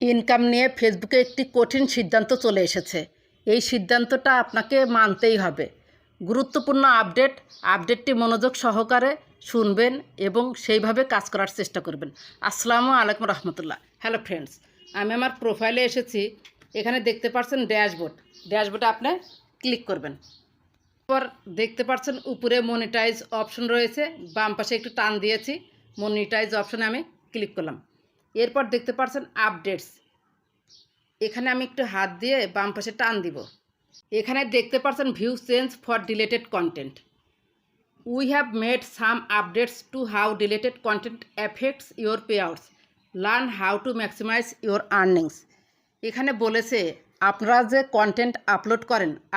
Income নিয়ে ফেসবুকে একটি কঠিন সিদ্ধান্ত চলে এসেছে। এই সিদ্ধান্তটা আপনাকে মানতেই হবে। গুরুত্বপূর্ণ আপডেটটি মনোযোগ সহকারে শুনবেন এবং সেইভাবে কাজ করার চেষ্টা করবেন। আসসালামু আলাইকুম রহমতুল্লাহ। হ্যালো ফ্রেন্ডস, আমি আমার প্রোফাইলে এসেছি। এখানে দেখতে পাচ্ছেন ড্যাশবোর্ডে আপনি ক্লিক করবেন। পর দেখতে পাচ্ছেন উপরে মনিটাইজ অপশন রয়েছে, বাম পাশে একটু টান দিয়েছি, মনিটাইজ অপশনে আমি ক্লিক করলাম। এরপর দেখতে পাচ্ছেন আপডেটস, এখানে আমি একটু হাত দিয়ে বাম পাশে টান দিব। এখানে দেখতে পাচ্ছেন view change for deleted content. We have made some updates to how deleted content affects your payouts, learn how to maximize your earnings. এখানে বলেছে আপনারা যে কন্টেন্ট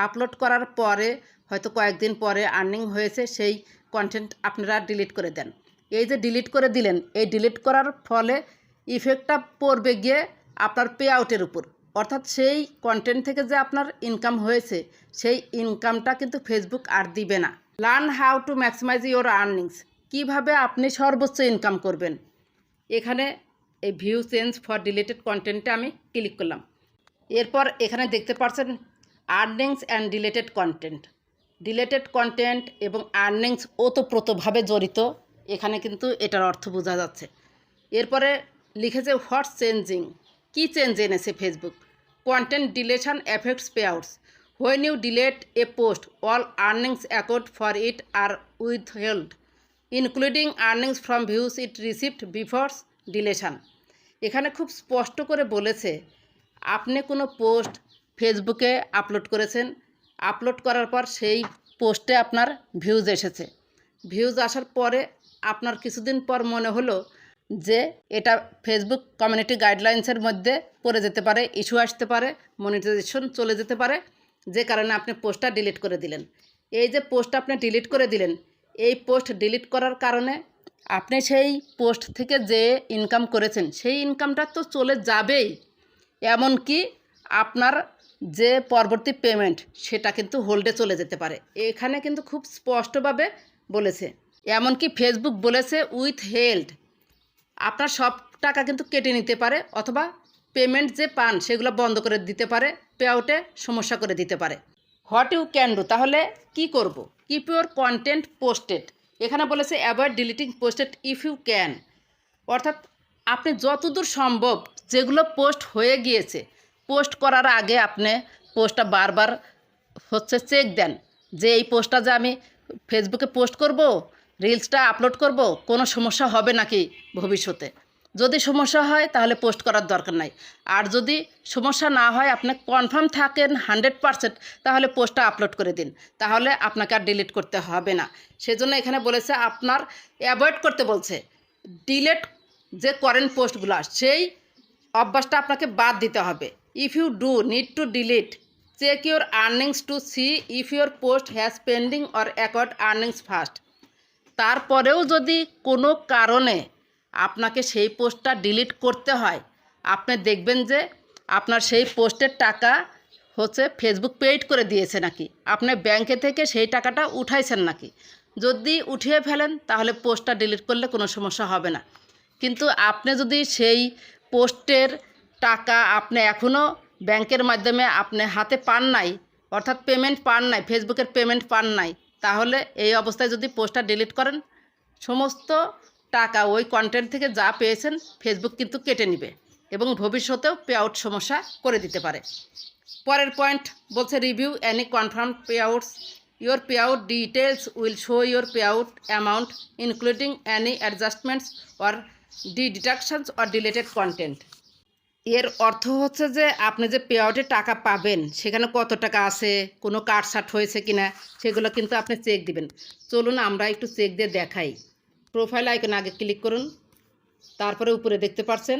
আপলোড করার পরে হয়তো কয়েকদিন পরে আর্নিং হয়েছে, সেই কন্টেন্ট আপনারা ডিলিট করে দেন। এই যে ডিলিট করে দিলেন, এই ডিলিট করার ফলে ইফেক্টটা পড়বে গিয়ে আপনার পে আউটের উপর, অর্থাৎ সেই কন্টেন্ট থেকে যে আপনার ইনকাম হয়েছে সেই ইনকামটা কিন্তু ফেসবুক আর দিবে না। Learn how to maximize your earnings, কীভাবে আপনি সর্বোচ্চ ইনকাম করবেন। এখানে এই ভিউ চেঞ্জ ফর ডিলেটেড কন্টেন্টে আমি ক্লিক করলাম। এরপর এখানে দেখতে পাচ্ছেন আর্নিংস অ্যান্ড ডিলেটেড কন্টেন্ট এবং আর্নিংস ওতপ্রোতভাবে জড়িত। এখানে কিন্তু এটার অর্থ বোঝা যাচ্ছে। এরপরে লিখেছে হোয়াটস চেঞ্জিং, কী চেঞ্জ এনেছে Facebook. Content deletion affects payouts, when you delete a post all earnings account for it are withheld including earnings from views it received before deletion. এখানে খুব স্পষ্ট করে বলেছে আপনি কোনো পোস্ট ফেসবুকে আপলোড করেছেন, আপলোড করার পর সেই পোস্টে আপনার ভিউজ এসেছে। ভিউজ আসার পরে আপনার কিছুদিন পর মনে হলো যে এটা ফেসবুক কমিউনিটি গাইডলাইন্সের মধ্যে পড়ে যেতে পারে, ইস্যু আসতে পারে, মনিটাইজেশন চলে যেতে পারে, যে কারণে আপনি পোস্টটা ডিলিট করে দিলেন। এই যে পোস্টটা আপনি ডিলিট করে দিলেন, এই পোস্ট ডিলিট করার কারণে আপনি সেই পোস্ট থেকে যে ইনকাম করেছেন সেই ইনকামটা তো চলে যাবেই, এমনকি আপনার যে পরবর্তী পেমেন্ট সেটা কিন্তু হোল্ডে চলে যেতে পারে। এখানে কিন্তু খুব স্পষ্টভাবে বলেছে, এমনকি ফেসবুক বলেছে উইথহেল্ড, আপনার সব টাকা কিন্তু কেটে নিতে পারে, অথবা পেমেন্ট যে পান সেগুলো বন্ধ করে দিতে পারে, পে আউটে সমস্যা করে দিতে পারে। হোয়াট ইউ ক্যান ডু, তাহলে কি করব। কিপ ইউর কন্টেন্ট পোস্টেড, এখানে বলেছে avoid deleting posted if you can, অর্থাৎ আপনি যতদূর সম্ভব যেগুলো পোস্ট হয়ে গিয়েছে, পোস্ট করার আগে আপনি পোস্টটা বারবার চেক দেন যে এই পোস্টটা যে আমি ফেসবুকে পোস্ট করব, রিলসটা আপলোড করব, কোনো সমস্যা হবে নাকি ভবিষ্যতে। যদি সমস্যা হয় তাহলে পোস্ট করার দরকার নাই, আর যদি সমস্যা না হয় আপনি কনফার্ম থাকেন 100%, তাহলে পোস্টটা আপলোড করে দিন, তাহলে আপনাকে আর ডিলিট করতে হবে না। সেজন্য এখানে বলেছে আপনার অ্যাভয়েড করতে বলছে, ডিলিট যে করেন পোস্টগুলো সেই অভ্যাসটা আপনাকে বাদ দিতে হবে। If you do need to delete, check your earnings to see if your post has pending or account earnings first. তারপরেও যদি কোনো কারণে আপনাকে সেই পোস্টটা ডিলিট করতে হয়, আপনি দেখবেন যে আপনার সেই পোস্টের টাকা ফেসবুক পেইড করে দিয়েছে নাকি, আপনি ব্যাংকে থেকে সেই টাকাটা উঠাইছেন নাকি। যদি উঠিয়ে ফেলেন তাহলে পোস্টটা ডিলিট করলে কোনো সমস্যা হবে না। কিন্তু আপনি যদি সেই পোস্টের টাকা আপনি এখনও ব্যাংকের মাধ্যমে আপনি হাতে পান নাই, অর্থাৎ পেমেন্ট পান নাই, ফেসবুকের পেমেন্ট পান নাই, তাহলে এই অবস্থায় যদি পোস্টটা ডিলিট করেন, সমস্ত টাকা ওই কন্টেন্ট থেকে যা পেয়েছেন ফেসবুক কিন্তু কেটে নেবে এবং ভবিষ্যতেও পে আউট সমস্যা করে দিতে পারে। পরের পয়েন্ট বলছে review any confirm payouts, your payout details will show your payout amount including any adjustments or deductions or deleted content. এর অর্থ হচ্ছে যে আপনি যে পে আউটে টাকা পাবেন সেখানে কত টাকা আছে, কোনো কাটছাট হয়েছে কিনা, সেগুলো কিন্তু আপনি চেক দিবেন। চলুন আমরা একটু চেক দিয়ে দেখাই। প্রোফাইল আইকনে আগে ক্লিক করুন, তারপরে উপরে দেখতে পাচ্ছেন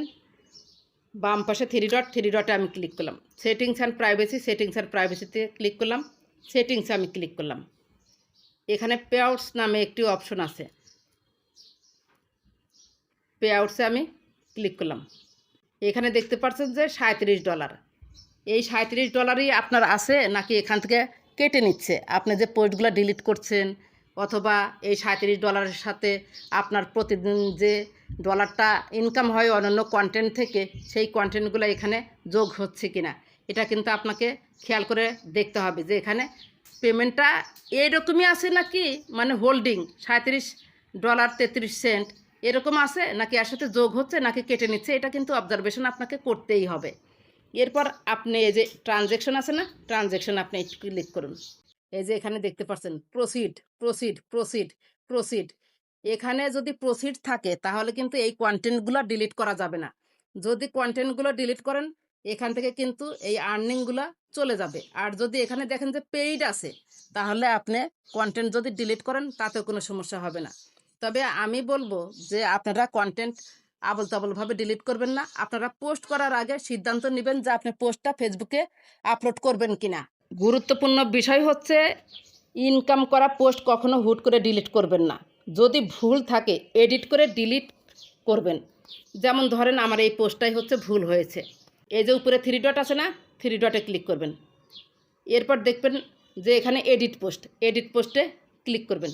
বাম পাশে থ্রি ডটে আমি ক্লিক করলাম। সেটিংস অ্যান্ড প্রাইভেসিতে ক্লিক করলাম, সেটিংসে আমি ক্লিক করলাম। এখানে পে আউটস নামে একটি অপশন আছে, পে আউটসে আমি ক্লিক করলাম। এখানে দেখতে পাচ্ছেন যে $37, এই $37ই আপনার আছে নাকি এখান থেকে কেটে নিচ্ছে। আপনি যে পোস্টগুলো ডিলিট করছেন, অথবা এই $37 সাথে আপনার প্রতিদিন যে ডলারটা ইনকাম হয় অন্যান্য কন্টেন্ট থেকে, সেই কন্টেন্টগুলো এখানে যোগ হচ্ছে কিনা এটা কিন্তু আপনাকে খেয়াল করে দেখতে হবে যে এখানে পেমেন্টটা এইরকমই আছে নাকি, মানে হোল্ডিং $37.33 এরকম আছে নাকি এর সাথে যোগ হচ্ছে নাকি কেটে নিচ্ছে, এটা কিন্তু অবজারভেশন আপনাকে করতেই হবে। এরপর আপনি এই যে ট্রানজ্যাকশন আছে না, ট্রানজ্যাকশন আপনি একটু ক্লিক করুন। এই যে এখানে দেখতে পাচ্ছেন প্রসিড প্রসিড প্রসিড প্রসিড, এখানে যদি প্রসিড থাকে তাহলে কিন্তু এই কন্টেন্টগুলো ডিলিট করা যাবে না। যদি কন্টেন্টগুলো ডিলিট করেন এখান থেকে কিন্তু এই আর্নিংগুলো চলে যাবে। আর যদি এখানে দেখেন যে পেইড আছে তাহলে আপনি কন্টেন্ট যদি ডিলিট করেন তাতেও কোনো সমস্যা হবে না। তবে আমি বলবো যে আপনারা কন্টেন্ট আবল তাবলভাবে ডিলিট করবেন না। আপনারা পোস্ট করার আগে সিদ্ধান্ত নেবেন যে আপনি পোস্টটা ফেসবুকে আপলোড করবেন কিনা। গুরুত্বপূর্ণ বিষয় হচ্ছে ইনকাম করা পোস্ট কখনো হুট করে ডিলিট করবেন না। যদি ভুল থাকে এডিট করে ডিলিট করবেন। যেমন ধরেন আমার এই পোস্টটাই হচ্ছে ভুল হয়েছে, এই যে উপরে 3 ডট আছে না, 3 ডটে ক্লিক করবেন। এরপর দেখবেন যে এখানে এডিট পোস্টে ক্লিক করবেন।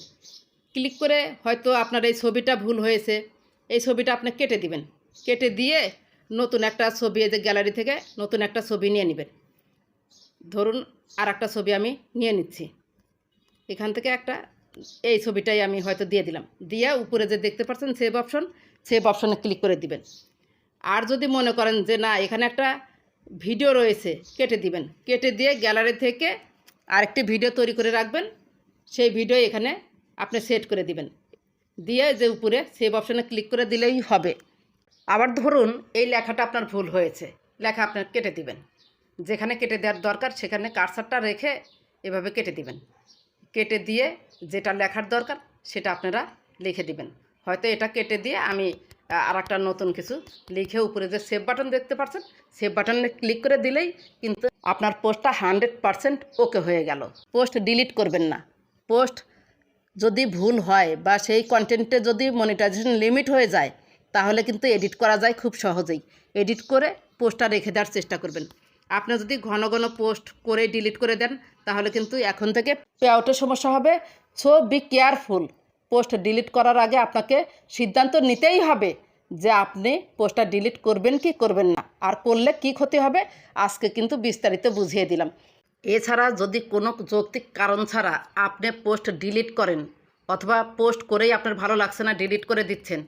ক্লিক করে হয়তো আপনার এই ছবিটা ভুল হয়েছে, এই ছবিটা আপনি কেটে দিবেন। কেটে দিয়ে নতুন একটা ছবি, এই যে গ্যালারি থেকে নতুন একটা ছবি নিয়ে নেবেন। ধরুন আর একটা ছবি আমি নিয়ে নিচ্ছি, এখান থেকে একটা এই ছবিটাই আমি হয়তো দিয়ে দিলাম। দিয়ে উপরে যে দেখতে পাচ্ছেন সেভ অপশনে ক্লিক করে দিবেন। আর যদি মনে করেন যে না এখানে একটা ভিডিও রয়েছে, কেটে দিবেন। কেটে দিয়ে গ্যালারি থেকে আরেকটি ভিডিও তৈরি করে রাখবেন, সেই ভিডিও এখানে আপনি সেট করে দিবেন। দিয়ে যে উপরে সেভ অপশনে ক্লিক করে দিলেই হবে। আবার ধরুন এই লেখাটা আপনার ভুল হয়েছে, লেখা আপনার কেটে দিবেন। যেখানে কেটে দেওয়ার দরকার সেখানে কার্সারটা রেখে এভাবে কেটে দিবেন। কেটে দিয়ে যেটা লেখার দরকার সেটা আপনারা লিখে দিবেন। হয়তো এটা কেটে দিয়ে আমি আর একটা নতুন কিছু লিখে উপরে যে সেভ বাটন দেখতে পাচ্ছেন সেভ বাটনে ক্লিক করে দিলেই কিন্তু আপনার পোস্টটা 100% ওকে হয়ে গেল। পোস্ট ডিলিট করবেন না। পোস্ট যদি ভুল হয় বা সেই কন্টেন্টে যদি মনিটাইজেশন লিমিট হয়ে যায় তাহলে কিন্তু এডিট করা যায় খুব সহজেই। এডিট করে পোস্টটা রেখে দেওয়ার চেষ্টা করবেন। আপনি যদি ঘন ঘন পোস্ট করে ডিলিট করে দেন তাহলে কিন্তু এখন থেকে পে আউটের সমস্যা হবে। So be careful. Post delete করার আগে আপনাকে সিদ্ধান্ত নিতেই হবে যে আপনি পোস্টটা ডিলিট করবেন কি করবেন না, আর করলে কি ক্ষতি হবে আজকে কিন্তু বিস্তারিত বুঝিয়ে দিলাম। এছাড়া যদি কোনো যৌক্তিক কারণ ছাড়া আপনি পোস্ট ডিলিট করেন অথবা পোস্ট করেই আপনার ভালো লাগছে না ডিলিট করে দিচ্ছেন,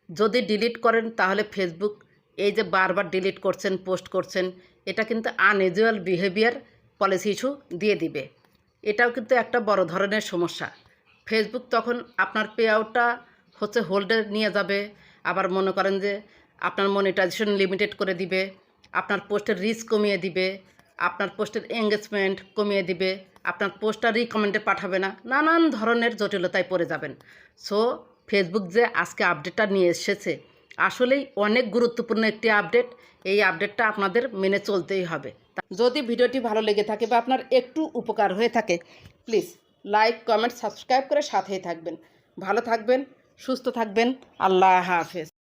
যদি ডিলিট করেন তাহলে ফেসবুক এই যে বারবার ডিলিট করছেন পোস্ট করছেন এটা কিন্তু আনইউজুয়াল বিহেভিয়ার পলিসি ইস্যু দিয়ে দিবে। এটাও কিন্তু একটা বড় ধরনের সমস্যা। ফেসবুক তখন আপনার পে আউটটা হচ্ছে হোল্ডে নিয়ে যাবে। আবার মনে করেন যে আপনার মনিটাইজেশন লিমিটেড করে দিবে, আপনার পোস্টের রিচ কমিয়ে দিবে, আপনার পোস্টের এঙ্গেজমেন্ট কমিয়ে দিবে, আপনার পোস্টটা রিকমেন্ডে পাঠাবে না, নানান ধরনের জটিলতায় পড়ে যাবেন। সো ফেসবুক যে আজকে আপডেটটা নিয়ে এসেছে আসলেই অনেক গুরুত্বপূর্ণ একটি আপডেট। এই আপডেটটা আপনাদের মেনে চলতেই হবে। যদি ভিডিওটি ভালো লেগে থাকে বা আপনার একটু উপকার হয়ে থাকে প্লিজ লাইক কমেন্ট সাবস্ক্রাইব করে সাথেই থাকবেন। ভালো থাকবেন, সুস্থ থাকবেন। আল্লাহ হাফেজ।